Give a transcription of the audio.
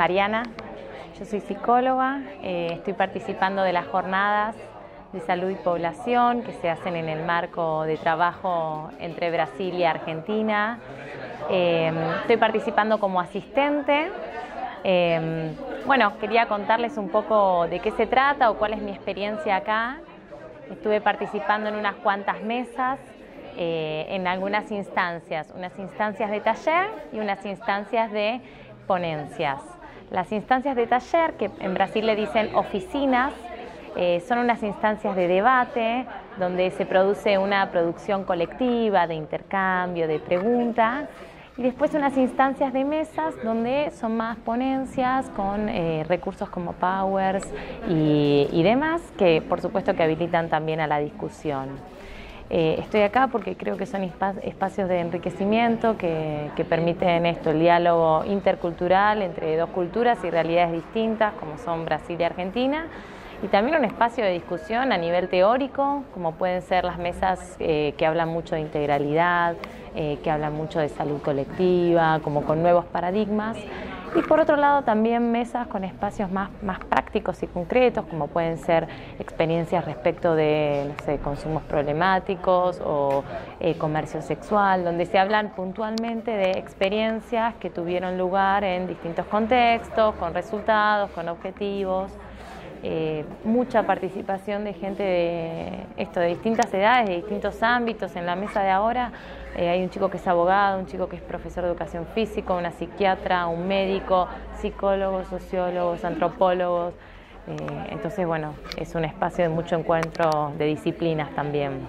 Mariana, yo soy psicóloga, estoy participando de las jornadas de salud y población que se hacen en el marco de trabajo entre Brasil y Argentina. Estoy participando como asistente. Bueno, quería contarles un poco de qué se trata o cuál es mi experiencia acá. Estuve participando en unas cuantas mesas, en algunas instancias, unas instancias de taller y unas instancias de ponencias. Las instancias de taller, que en Brasil le dicen oficinas, son unas instancias de debate donde se produce una producción colectiva, de intercambio, de pregunta, y después unas instancias de mesas donde son más ponencias con recursos como powers y demás, que por supuesto que habilitan también a la discusión. Estoy acá porque creo que son espacios de enriquecimiento que permiten esto, el diálogo intercultural entre dos culturas y realidades distintas como son Brasil y Argentina, y también un espacio de discusión a nivel teórico, como pueden ser las mesas que hablan mucho de integralidad, que hablan mucho de salud colectiva, como con nuevos paradigmas. Y por otro lado también mesas con espacios más prácticos y concretos, como pueden ser experiencias respecto de, no sé, consumos problemáticos o comercio sexual, donde se hablan puntualmente de experiencias que tuvieron lugar en distintos contextos, con resultados, con objetivos. Mucha participación de gente de distintas edades, de distintos ámbitos. En la mesa de ahora hay un chico que es abogado, un chico que es profesor de educación física, una psiquiatra, un médico, psicólogos, sociólogos, antropólogos. Entonces, bueno, es un espacio de mucho encuentro de disciplinas también.